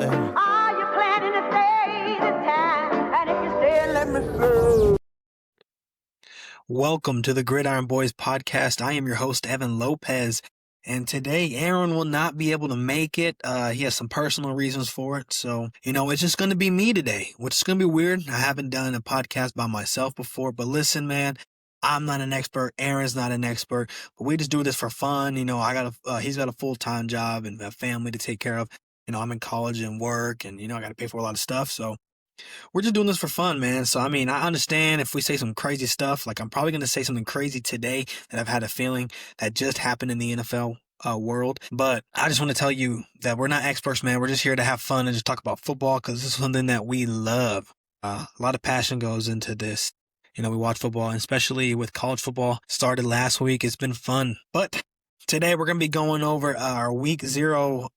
Are you planning to stay this time? And if you stay, let me stay. Welcome to the Gridiron Boys Podcast. I am your host, Evan Lopez. And today, Aaron will not be able to make it. He has some personal reasons for it. So, it's just going to be me today, which is going to be weird. I haven't done a podcast by myself before. But listen, man, I'm not an expert. Aaron's not an expert. But we just do this for fun. He's got a full-time job and a family to take care of. I'm in college and work and, I got to pay for a lot of stuff. So we're just doing this for fun, man. So, I understand if we say some crazy stuff, like I'm probably going to say something crazy today that I've had a feeling that just happened in the NFL world. But I just want to tell you that we're not experts, man. We're just here to have fun and just talk about football because this is something that we love. A lot of passion goes into this. We watch football, and especially with college football started last week. It's been fun. But today we're going to be going over our week 0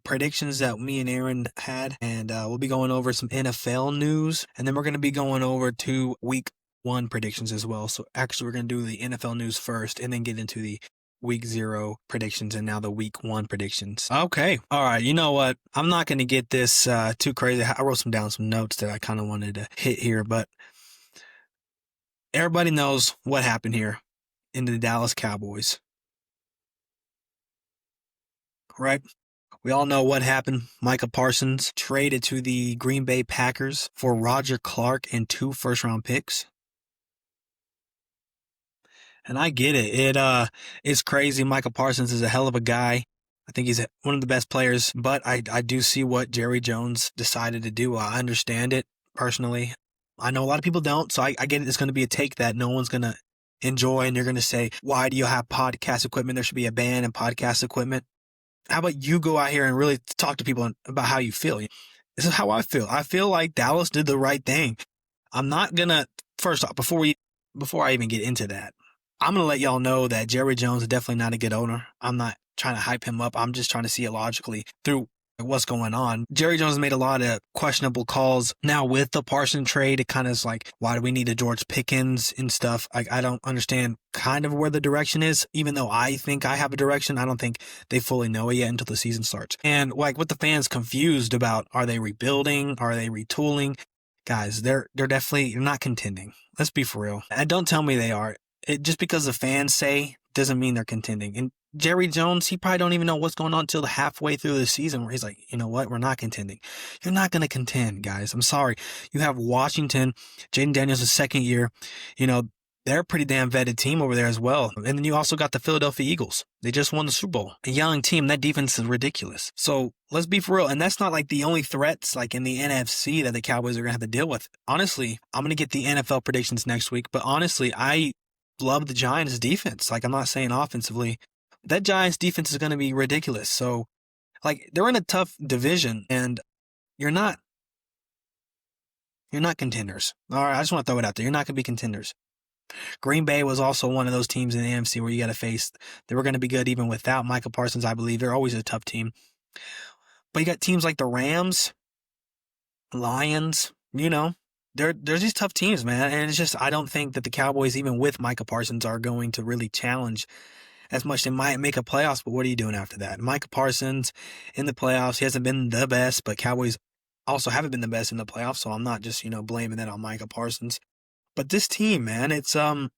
predictions that me and Aaron had, and we'll be going over some NFL news, and then we're going to be going over 2 week 1 predictions as well. So actually we're going to do the NFL news first and then get into the week 0 predictions and now the week 1 predictions. Okay. All right. You know what? I'm not going to get this too crazy. I wrote down some notes that I kind of wanted to hit here, but everybody knows what happened here in the Dallas Cowboys, right? We all know what happened. Micah Parsons traded to the Green Bay Packers for Roger Clark and 2 first-round picks. And I get it. It's crazy. Micah Parsons is a hell of a guy. I think he's one of the best players. But I do see what Jerry Jones decided to do. I understand it personally. I know a lot of people don't, so I get it. It's going to be a take that no one's going to enjoy, and you're going to say, why do you have podcast equipment? There should be a ban in podcast equipment. How about you go out here and really talk to people about how you feel? This is how I feel. I feel like Dallas did the right thing. I'm not going to, first off, before I even get into that, I'm going to let y'all know that Jerry Jones is definitely not a good owner. I'm not trying to hype him up. I'm just trying to see it logically through what's going on. Jerry Jones made a lot of questionable calls. Now with the Parsons trade, it kind of is like, why do we need a George Pickens and stuff? Like, I don't understand kind of where the direction is. Even though I think I have a direction, I don't think they fully know it yet until the season starts. And like with the fans confused about, are they rebuilding? Are they retooling? Guys, they're definitely not contending. Let's be for real. And don't tell me they are. Just because the fans say doesn't mean they're contending. And Jerry Jones, he probably don't even know what's going on until halfway through the season where he's like, you know what, we're not contending. You're not going to contend, guys. I'm sorry. You have Washington, Jaden Daniels' second year. They're a pretty damn vetted team over there as well. And then you also got the Philadelphia Eagles. They just won the Super Bowl. A young team, that defense is ridiculous. So let's be for real. And that's not like the only threats like in the NFC that the Cowboys are going to have to deal with. Honestly, I'm going to get the NFL predictions next week. But honestly, I love the Giants' defense. Like, I'm not saying offensively. That Giants' defense is going to be ridiculous. So, like, they're in a tough division, and you're not contenders. All right, I just want to throw it out there. You're not going to be contenders. Green Bay was also one of those teams in the NFC where you got to face. They were going to be good even without Micah Parsons, I believe. They're always a tough team. But you got teams like the Rams, Lions, There's these tough teams, man. And it's just, I don't think that the Cowboys, even with Micah Parsons, are going to really challenge as much. They might make a playoffs, but what are you doing after that? Micah Parsons in the playoffs, he hasn't been the best, but Cowboys also haven't been the best in the playoffs. So I'm not just, blaming that on Micah Parsons. But this team, man, it's, I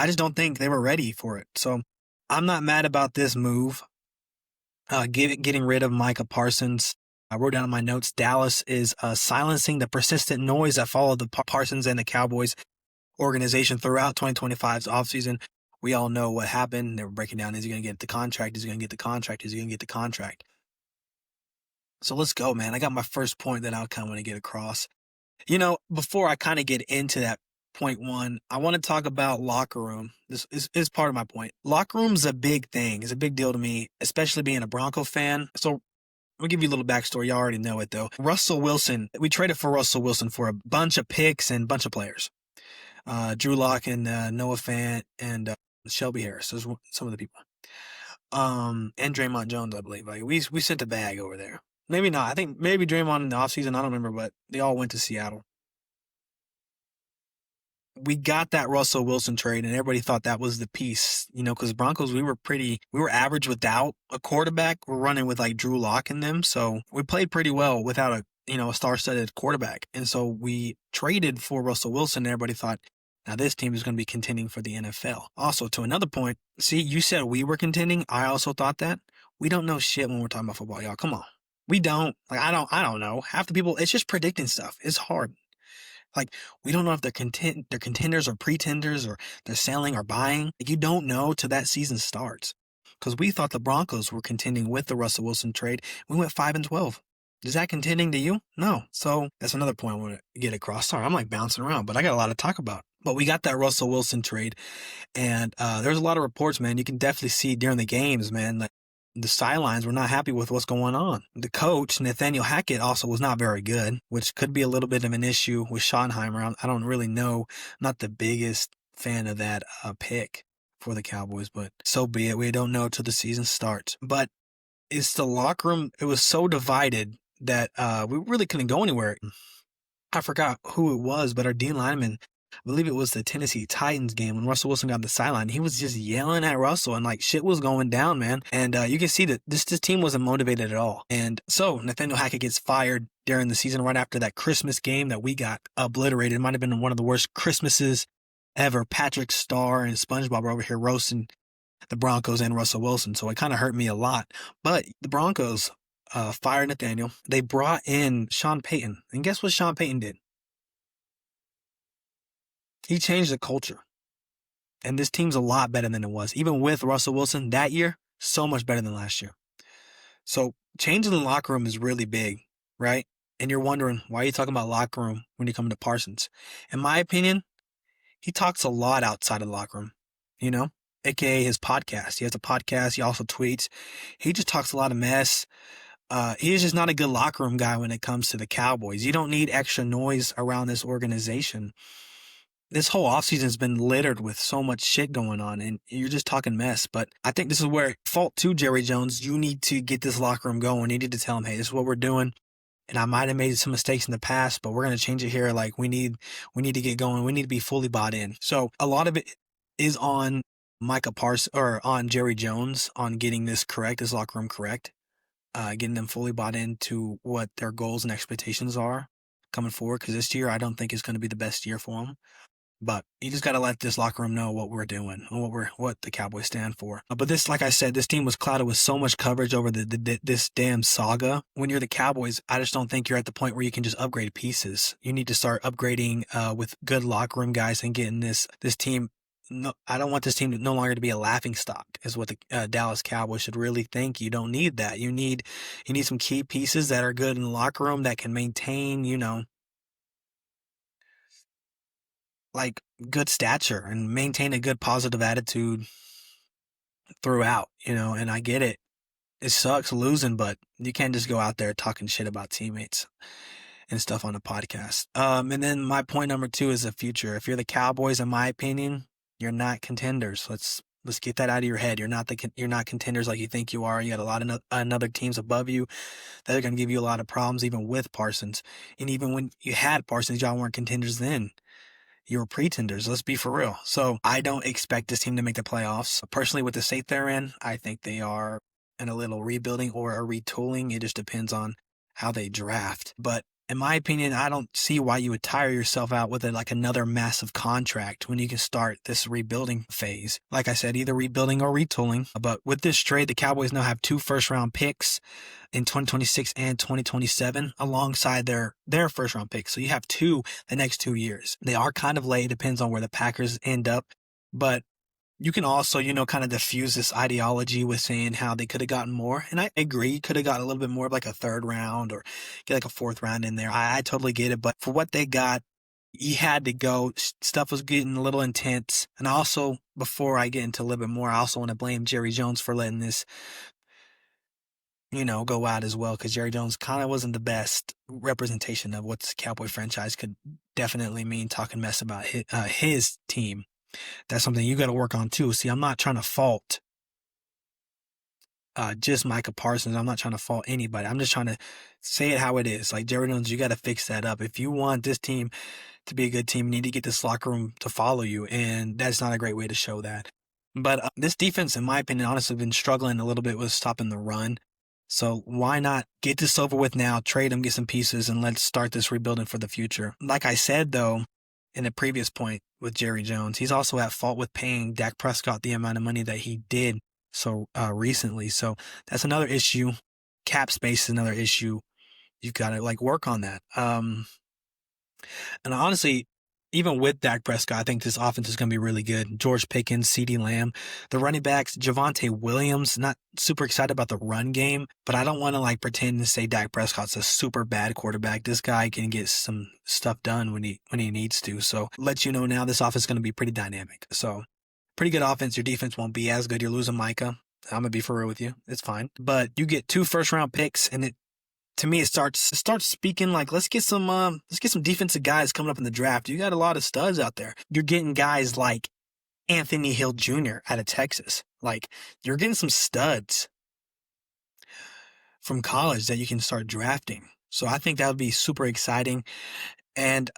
just don't think they were ready for it. So I'm not mad about this move, getting rid of Micah Parsons. I wrote down in my notes, Dallas is silencing the persistent noise that followed the Parsons and the Cowboys organization throughout 2025's offseason. We all know what happened. They were breaking down, is he going to get the contract? Is he going to get the contract? Is he going to get the contract? So let's go, man. I got my first point that I kind of want to get across. Before I kind of get into that point 1, I want to talk about locker room. This is part of my point. Locker room's a big thing. It's a big deal to me, especially being a Bronco fan. So I'll give you a little backstory. You already know it, though. Russell Wilson, we traded for Russell Wilson for a bunch of picks and a bunch of players. Drew Lock and Noah Fant and Shelby Harris. Those were some of the people. And Draymond Jones, I believe. Like we sent a bag over there. Maybe not. I think maybe Draymond in the offseason. I don't remember, but they all went to Seattle. we got that Russell Wilson trade, and everybody thought that was the piece, because Broncos, we were average without a quarterback. We're running with like Drew Lock in them. So we played pretty well without a star-studded quarterback. And so we traded for Russell Wilson, and everybody thought, now this team is going to be contending for the NFL. Also, to another point, see, you said we were contending. I also thought that. We don't know shit when we're talking about football, y'all. Come on. We don't. Like, I don't know. Half the people, it's just predicting stuff. It's hard. Like, we don't know if they're contenders or pretenders, or they're selling or buying. Like, you don't know till that season starts. Because we thought the Broncos were contending with the Russell Wilson trade. We went 5-12. Is that contending to you? No. So that's another point I want to get across. Sorry, I'm like bouncing around, but I got a lot to talk about. But we got that Russell Wilson trade, and there's a lot of reports, man. You can definitely see during the games, man, like the sidelines were not happy with what's going on. The coach, Nathaniel Hackett, also was not very good, which could be a little bit of an issue with Schottenheimer. I don't really know. I'm not the biggest fan of that pick for the Cowboys, but so be it. We don't know till the season starts. But it's the locker room. It was so divided that we really couldn't go anywhere. I forgot who it was, but our D lineman, I believe it was the Tennessee Titans game when Russell Wilson got the sideline. He was just yelling at Russell, and like shit was going down, man. And you can see that this team wasn't motivated at all. And so Nathaniel Hackett gets fired during the season right after that Christmas game that we got obliterated. It might have been one of the worst Christmases ever. Patrick Starr and SpongeBob were over here roasting the Broncos and Russell Wilson. So it kind of hurt me a lot. But the Broncos fired Nathaniel. They brought in Sean Payton. And guess what Sean Payton did? He changed the culture. And this team's a lot better than it was. Even with Russell Wilson that year, so much better than last year. So changing the locker room is really big, right? And you're wondering, why are you talking about locker room when you come to Parsons? In my opinion, he talks a lot outside of the locker room, AKA his podcast. He has a podcast. He also tweets. He just talks a lot of mess. He is just not a good locker room guy when it comes to the Cowboys. You don't need extra noise around this organization. This whole offseason has been littered with so much shit going on, and you're just talking mess. But I think this is where, fault to Jerry Jones, you need to get this locker room going. You need to tell him, hey, this is what we're doing. And I might have made some mistakes in the past, but we're going to change it here. Like, we need to get going. We need to be fully bought in. So a lot of it is on Micah Parsons, or on Jerry Jones, on getting this correct, this locker room correct, getting them fully bought into what their goals and expectations are coming forward. Because this year, I don't think is going to be the best year for them. But you just got to let this locker room know what we're doing and what the Cowboys stand for. But this, like I said, this team was clouded with so much coverage over this damn saga. When you're the Cowboys, I just don't think you're at the point where you can just upgrade pieces. You need to start upgrading with good locker room guys and getting this team. No, I don't want this team no longer to be a laughing stock, is what the Dallas Cowboys should really think. You don't need that. You need some key pieces that are good in the locker room that can maintain, like good stature and maintain a good positive attitude throughout, and I get it. It sucks losing, but you can't just go out there talking shit about teammates and stuff on the podcast. And then my point number 2 is the future. If you're the Cowboys, in my opinion, you're not contenders. Let's get that out of your head. You're not contenders like you think you are. You got a lot of other teams above you that are going to give you a lot of problems, even with Parsons. And even when you had Parsons, y'all weren't contenders then. You were pretenders. Let's be for real. So I don't expect this team to make the playoffs. Personally, with the state they're in, I think they are in a little rebuilding or a retooling. It just depends on how they draft. But in my opinion, I don't see why you would tire yourself out with another massive contract when you can start this rebuilding phase. Like I said, either rebuilding or retooling. But with this trade, the Cowboys now have 2 first-round picks in 2026 and 2027 alongside their first-round picks. So you have 2 the next 2 years. They are kind of late. Depends on where the Packers end up. But you can also, kind of diffuse this ideology with saying how they could have gotten more. And I agree, could have gotten a little bit more of like a 3rd round or get like a 4th round in there. I totally get it. But for what they got, you had to go. Stuff was getting a little intense. And also, before I get into a little bit more, I also want to blame Jerry Jones for letting this, go out as well. Because Jerry Jones kind of wasn't the best representation of what this Cowboy franchise could definitely mean, talking mess about his team. That's something you got to work on too. See, I'm not trying to fault just Micah Parsons. I'm not trying to fault anybody. I'm just trying to say it how it is. Like, Jerry Jones, you got to fix that up. If you want this team to be a good team, you need to get this locker room to follow you, and that's not a great way to show that. But this defense, in my opinion, honestly, been struggling a little bit with stopping the run. So why not get this over with now, trade them, get some pieces, and let's start this rebuilding for the future. Like I said, though, in the previous point with Jerry Jones, he's also at fault with paying Dak Prescott the amount of money that he did so recently. So that's another issue. Cap space is another issue. You've got to work on that. And honestly, even with Dak Prescott, I think this offense is going to be really good. George Pickens, CeeDee Lamb, the running backs, Javonte Williams, not super excited about the run game, but I don't want to pretend to say Dak Prescott's a super bad quarterback. This guy can get some stuff done when he needs to. So let you know now, this offense is going to be pretty dynamic. So pretty good offense. Your defense won't be as good. You're losing Micah. I'm going to be for real with you. It's fine. But you get 2 first-round picks, and to me, it starts speaking let's get some defensive guys coming up in the draft. You got a lot of studs out there. You're getting guys like Anthony Hill Jr. out of Texas. You're getting some studs from college that you can start drafting. So I think that would be super exciting. And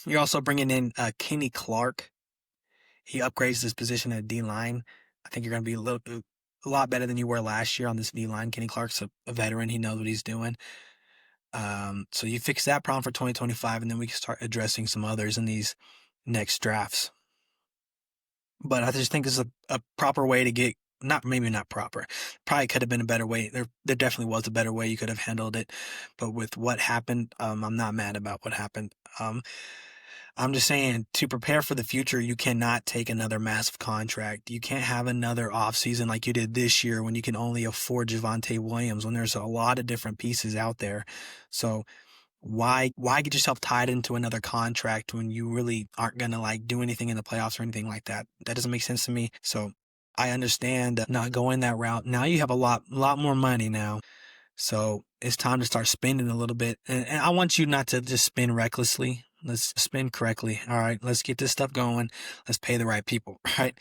you're also bringing in Kenny Clark. He upgrades his position at D-line. I think you're going to be a lot better than you were last year on this D-line. Kenny Clark's a veteran. He knows what he's doing. So you fix that problem for 2025, and then we can start addressing some others in these next drafts. But I just think this is a proper way to get, maybe not proper. Probably could have been a better way. There definitely was a better way you could have handled it. But with what happened, I'm not mad about what happened. I'm just saying, to prepare for the future, you cannot take another massive contract. You can't have another offseason like you did this year when you can only afford Javonte Williams, when there's a lot of different pieces out there. So why get yourself tied into another contract when you really aren't going to do anything in the playoffs or anything like that? That doesn't make sense to me. So I understand not going that route. Now you have a lot more money now. So it's time to start spending a little bit. And I want you not to just spend recklessly. Let's spend correctly. All right, let's get this stuff going. Let's pay the right people, right?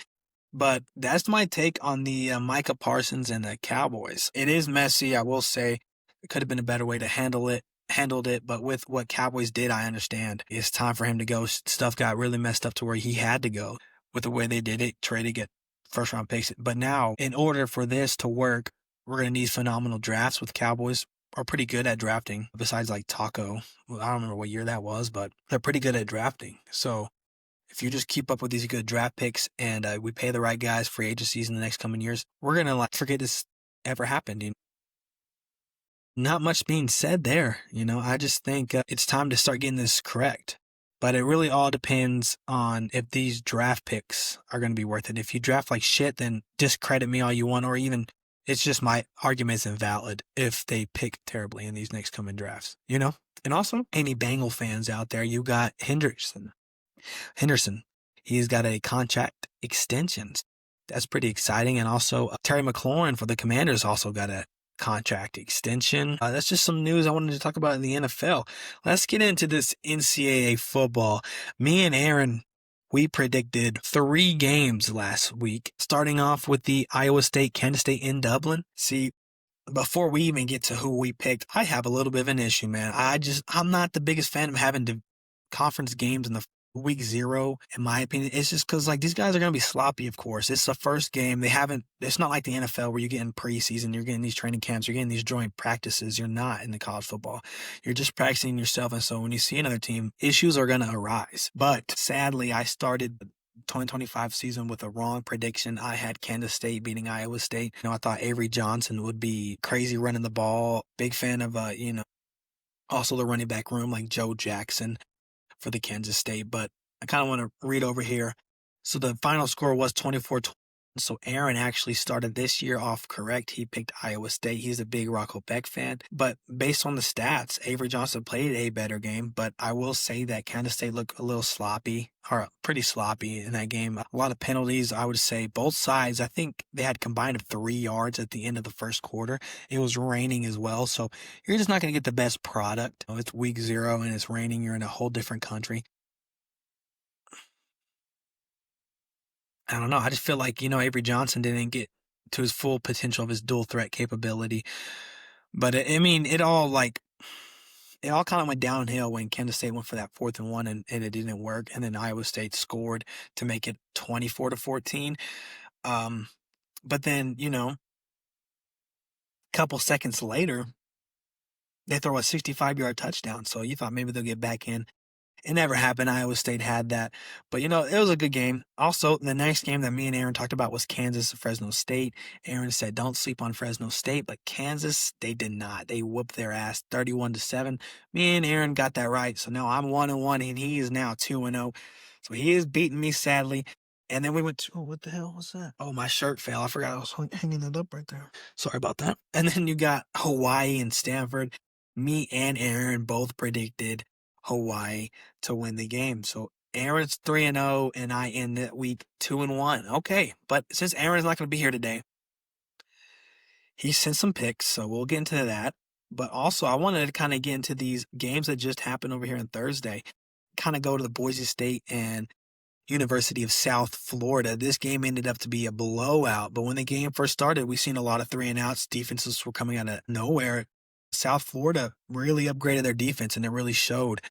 But that's my take on the Micah Parsons and the Cowboys. It is messy, I will say. It could have been a better way to handled it, but with what Cowboys did, I understand. It's time for him to go. Stuff got really messed up to where he had to go with the way they did it, traded, get first-round picks. But now, in order for this to work, we're going to need phenomenal drafts with Cowboys. Are pretty good at drafting, besides Taco. Well, I don't remember what year that was, but they're pretty good at drafting. So if you just keep up with these good draft picks and we pay the right guys free agencies in the next coming years, we're going to forget this ever happened. Not much being said there. I just think it's time to start getting this correct. But it really all depends on if these draft picks are going to be worth it. If you draft like shit, then discredit me all you want, or even it's just my argument's invalid if they pick terribly in these next coming drafts, And also, any Bengal fans out there, you got Henderson. He's got a contract extension. That's pretty exciting. And also, Terry McLaurin for the Commanders also got a contract extension. That's just some news I wanted to talk about in the NFL. Let's get into this NCAA football. Me and Aaron, we predicted 3 games last week, starting off with the Iowa State, Kansas State in Dublin. See, before we even get to who we picked, I have a little bit of an issue, man. I'm not the biggest fan of having conference games in the week 0, in my opinion. It's just because these guys are going to be sloppy, of course. It's the first game. It's not like the NFL where you're getting preseason, you're getting these training camps, you're getting these joint practices. You're not in the college football. You're just practicing yourself. And so when you see another team, issues are going to arise. But sadly, I started 2025 season with a wrong prediction. I had Kansas State beating Iowa State. I thought Avery Johnson would be crazy running the ball. Big fan of, also the running back room like Joe Jackson for the Kansas State. But I kind of want to read over here. So the final score was 24-20. So Aaron actually started this year off correct. He picked Iowa State. He's a big Rocco Beck fan. But based on the stats, Avery Johnson played a better game. But I will say that Kansas State looked a little sloppy, or pretty sloppy in that game. A lot of penalties, I would say. Both sides, I think they had combined of 3 yards at the end of the first quarter. It was raining as well. So you're just not going to get the best product. It's week 0 and it's raining. You're in a whole different country. I don't know. I just feel like, Avery Johnson didn't get to his full potential of his dual threat capability. But it all kind of went downhill when Kansas State went for that 4th and 1 and it didn't work. And then Iowa State scored to make it 24-14. But then, a couple seconds later, they throw a 65-yard touchdown. So you thought maybe they'll get back in. It never happened. Iowa State had that. But, it was a good game. Also, the next game that me and Aaron talked about was Kansas-Fresno State. Aaron said, don't sleep on Fresno State. But Kansas, they did not. They whooped their ass 31-7. Me and Aaron got that right. So now I'm 1-1, and he is now 2-0. So he is beating me, sadly. And then we went to, what the hell was that? Oh, my shirt fell. I forgot I was hanging it up right there. Sorry about that. And then you got Hawaii and Stanford. Me and Aaron both predicted Hawaii to win the game. So Aaron's 3-0 and I end the week 2-1. Okay, but since Aaron's not going to be here today, he sent some picks, so we'll get into that. But also, I wanted to kind of get into these games that just happened over here on Thursday. Kind of go to the Boise State and University of South Florida. This game ended up to be a blowout, but when the game first started, we seen a lot of 3-and-outs. Defenses were coming out of nowhere. South Florida really upgraded their defense, and it really showed.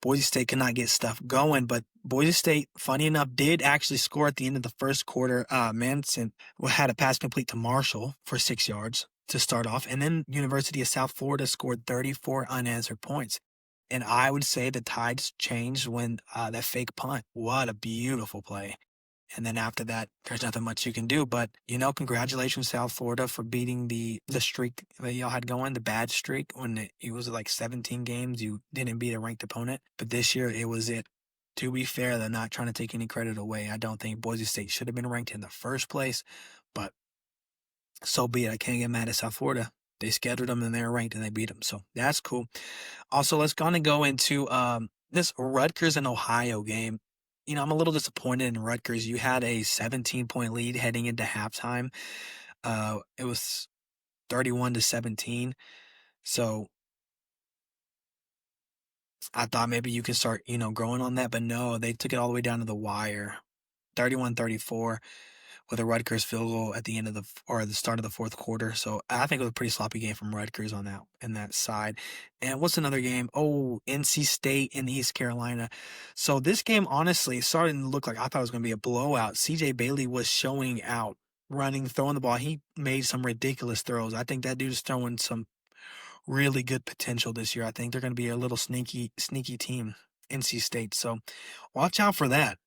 Boise State could not get stuff going, but Boise State, funny enough, did actually score at the end of the first quarter. Manson had a pass complete to Marshall for 6 yards to start off, and then University of South Florida scored 34 unanswered points. And I would say the tides changed when that fake punt. What a beautiful play. And then after that, there's nothing much you can do. But, congratulations, South Florida, for beating the streak that y'all had going, the bad streak, when it was like 17 games. You didn't beat a ranked opponent. But this year, it was it. To be fair, they're not trying to take any credit away. I don't think Boise State should have been ranked in the first place. But so be it. I can't get mad at South Florida. They scheduled them and they're ranked and they beat them. So that's cool. Also, let's kind of go into this Rutgers and Ohio game. I'm a little disappointed in Rutgers. You had a 17-point lead heading into halftime. It was 31-17. So I thought maybe you could start, growing on that. But no, they took it all the way down to the wire. 31-34 with a Rutgers field goal at the end of the start of the fourth quarter. So I think it was a pretty sloppy game from Rutgers on that side. And what's another game? Oh, NC State and East Carolina. So this game, honestly, started to look like I thought it was going to be a blowout. CJ Bailey was showing out, running, throwing the ball. He made some ridiculous throws. I think that dude's throwing some really good potential this year. I think they're going to be a little sneaky team, NC State. So watch out for that.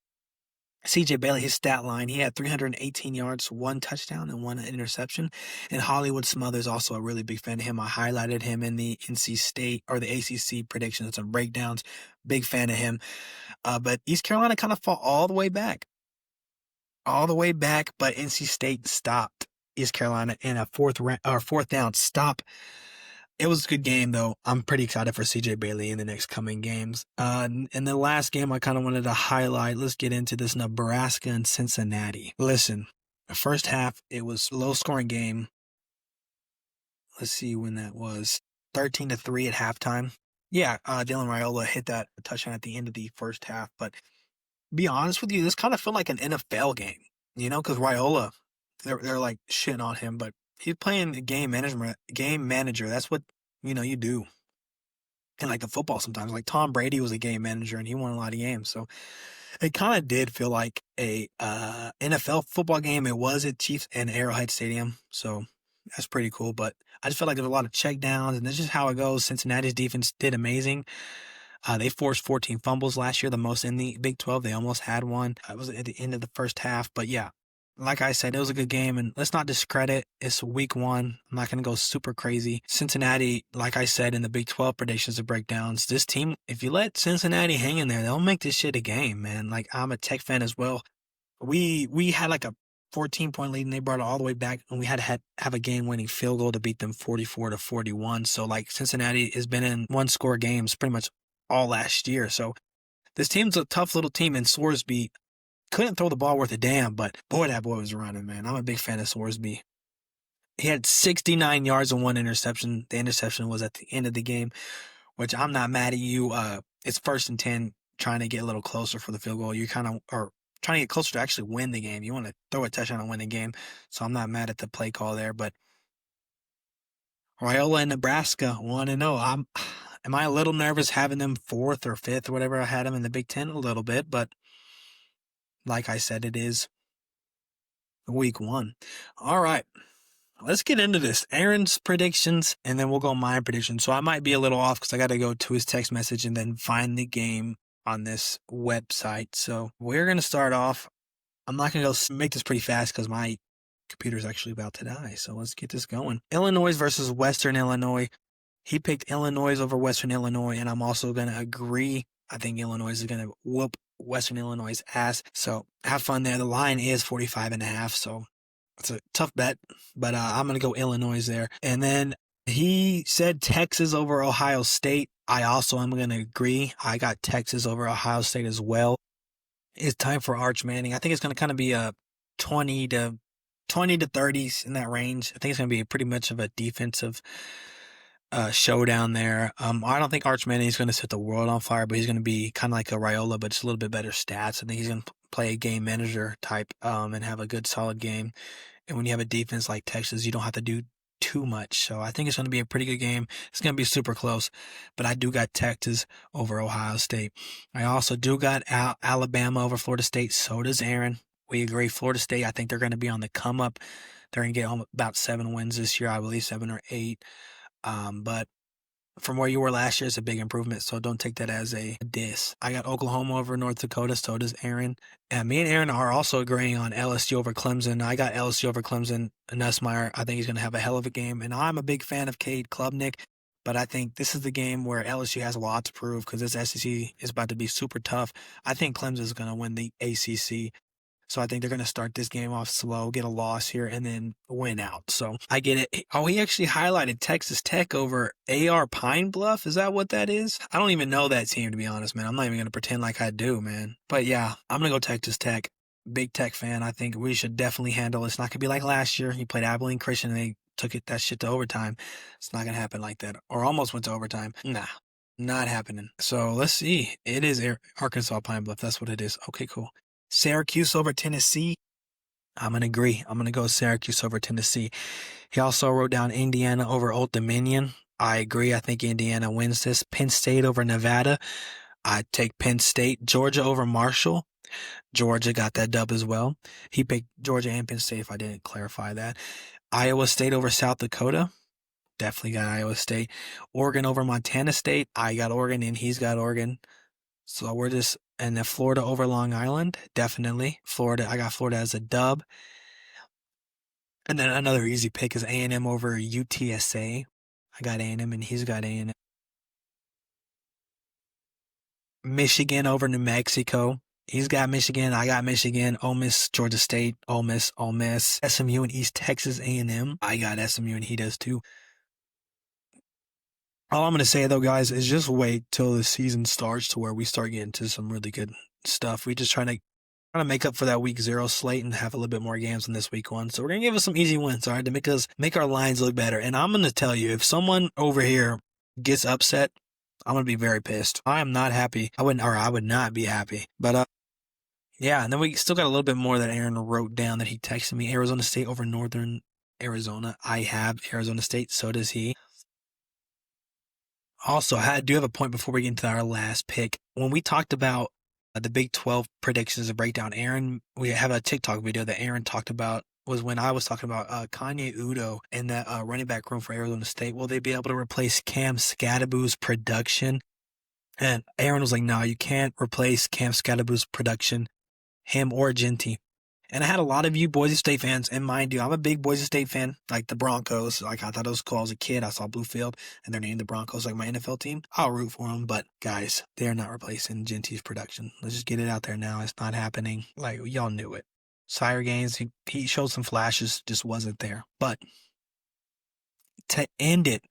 CJ Bailey, his stat line, he had 318 yards, 1 touchdown, and 1 interception. And Hollywood Smothers, also a really big fan of him. I highlighted him in the NC State or the ACC predictions and breakdowns. Big fan of him. But East Carolina kind of fought all the way back. But NC State stopped East Carolina in a fourth down stop. It was a good game, though. I'm pretty excited for CJ Bailey in the next coming games. And the last game I kind of wanted to highlight, let's get into this Nebraska and Cincinnati. Listen, the first half, it was a low-scoring game. Let's see when that was. 13-3 at halftime. Yeah, Dylan Raiola hit that touchdown at the end of the first half. But be honest with you, this kind of felt like an NFL game, because Raiola, they're like shitting on him, but he's playing game manager. That's what, you do. And like the football sometimes, like Tom Brady was a game manager and he won a lot of games. So it kind of did feel like a NFL football game. It was at Chiefs and Arrowhead Stadium. So that's pretty cool. But I just felt like there was a lot of check downs, and that's just how it goes. Cincinnati's defense did amazing. They forced 14 fumbles last year, the most in the Big 12. They almost had one. It was at the end of the first half. But yeah, like I said, it was a good game, and let's not discredit. It's week 1. I'm not going to go super crazy. Cincinnati, like I said in the Big 12 predictions and breakdowns, this team, if you let Cincinnati hang in there, they'll make this shit a game, man. Like, I'm a Tech fan as well. We had like a 14-point lead, and they brought it all the way back, and we had to have a game-winning field goal to beat them 44-41. So, like, Cincinnati has been in one-score games pretty much all last year. So this team's a tough little team, and Sorsby couldn't throw the ball worth a damn, but boy, that boy was running, man. I'm a big fan of Sorsby. He had 69 yards and 1 interception. The interception was at the end of the game, which I'm not mad at you. It's 1st and 10, trying to get a little closer for the field goal. You kind of, or trying to get closer to actually win the game. You want to throw a touchdown and win the game. So I'm not mad at the play call there. But Loyola and Nebraska 1-0. Am I a little nervous having them 4th or 5th or whatever I had them in the Big Ten? A little bit, but like I said, it is week 1. All right. Let's get into this. Aaron's predictions, and then we'll go my predictions. So I might be a little off because I got to go to his text message and then find the game on this website. So we're going to start off. I'm not going to go make this pretty fast because my computer's actually about to die. So let's get this going. Illinois versus Western Illinois. He picked Illinois over Western Illinois, and I'm also going to agree. I think Illinois is going to whoop Western Illinois' ass. So have fun there. The line is 45.5, so it's a tough bet, but I'm going to go Illinois there. And then he said Texas over Ohio State. I also am going to agree. I got Texas over Ohio State as well. It's time for Arch Manning. I think it's going to kind of be a 20 to 30s in that range. I think it's going to be pretty much of a defensive showdown there. I don't think Arch Manning is going to set the world on fire, but he's going to be kind of like a Raiola, but just a little bit better stats. I think he's going to play a game manager type and have a good solid game. And when you have a defense like Texas, you don't have to do too much. So I think it's going to be a pretty good game. It's going to be super close, but I do got Texas over Ohio State. I also do got Alabama over Florida State. So does Aaron. We agree. Florida State, I think they're going to be on the come up. They're going to get about 7 wins this year, I believe 7 or 8. But from where you were last year, it's a big improvement, so don't take that as a diss. I got Oklahoma over North Dakota, so does Aaron. And me and Aaron are also agreeing on LSU over Clemson. I got LSU over Clemson. Nussmeier, I think he's going to have a hell of a game. And I'm a big fan of Cade Klubnik, but I think this is the game where LSU has a lot to prove because this SEC is about to be super tough. I think Clemson is going to win the ACC. So I think they're going to start this game off slow, get a loss here, and then win out. So I get it. Oh, he actually highlighted Texas Tech over AR Pine Bluff. Is that what that is? I don't even know that team, to be honest, man. I'm not even going to pretend like I do, man. But yeah, I'm going to go Texas Tech. Big Tech fan. I think we should definitely handle it. It's not going to be like last year. He played Abilene Christian, and they took that shit to overtime. It's not going to happen like that. Or almost went to overtime. Nah. Not happening. So let's see. It is Arkansas Pine Bluff. That's what it is. Okay, cool. Syracuse over Tennessee. I'm going to agree. I'm going to go Syracuse over Tennessee. He also wrote down Indiana over Old Dominion. I agree. I think Indiana wins this. Penn State over Nevada. I take Penn State. Georgia over Marshall. Georgia got that dub as well. He picked Georgia and Penn State if I didn't clarify that. Iowa State over South Dakota. Definitely got Iowa State. Oregon over Montana State. I got Oregon and he's got Oregon. So we're just, and then Florida over Long Island, definitely. Florida, I got Florida as a dub. And then another easy pick is A&M over UTSA. I got A&M and he's got A&M. Michigan over New Mexico. He's got Michigan, I got Michigan. Ole Miss, Georgia State, Ole Miss. SMU and East Texas A&M. I got SMU and he does too. All I'm going to say, though, guys, is just wait till the season starts to where we start getting to some really good stuff. We just trying to make up for that week 0 slate and have a little bit more games in this week 1. So we're going to give us some easy wins, all right, to make our lines look better. And I'm going to tell you, if someone over here gets upset, I'm going to be very pissed. I am not happy. I would not be happy. But, yeah, and then we still got a little bit more that Aaron wrote down that he texted me. Arizona State over Northern Arizona. I have Arizona State. So does he. Also, I do have a point before we get into our last pick. When we talked about the Big 12 predictions and breakdown, we have a TikTok video that Aaron talked about was when I was talking about Kanye Udo and that running back room for Arizona State. Will they be able to replace Cam Scadaboo's production? And Aaron was like, no, you can't replace Cam Scadaboo's production, him or Genty. And I had a lot of you Boise State fans, and mind you, I'm a big Boise State fan, like the Broncos. Like, I thought it was cool as a kid. I saw Bluefield, and they're named the Broncos, like my NFL team. I'll root for them, but guys, they're not replacing Genty's production. Let's just get it out there now. It's not happening. Like, y'all knew it. Sire Gaines, he showed some flashes, just wasn't there. But to end it,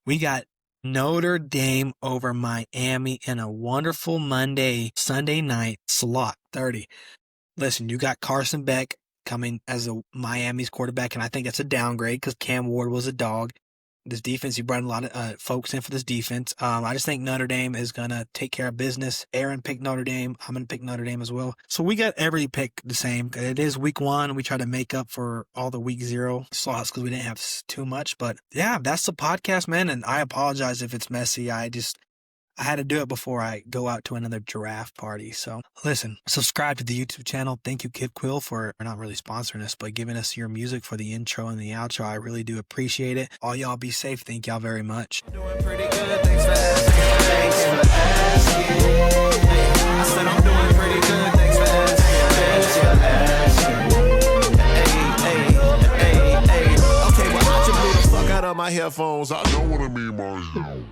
we got Notre Dame over Miami in a wonderful Sunday night slot, 30. Listen, you got Carson Beck coming as a Miami's quarterback, and I think that's a downgrade because Cam Ward was a dog. this defense. You brought a lot of folks in for this defense. I just think Notre Dame is going to take care of business. Aaron picked Notre Dame. I'm going to pick Notre Dame as well. So we got every pick the same. It is week 1. We try to make up for all the week 0 slots because we didn't have too much. But yeah, that's the podcast, man. And I apologize if it's messy. I had to do it before I go out to another giraffe party. So listen, subscribe to the YouTube channel. Thank you, Kid Quill, for not really sponsoring us, but giving us your music for the intro and the outro. I really do appreciate it. All y'all be safe. Thank y'all very much. Doing pretty good. Thanks for asking. I said I'm doing pretty good. Thanks for asking. Hey. Okay, well, I just blew the fuck out of my headphones. I know what I mean, man.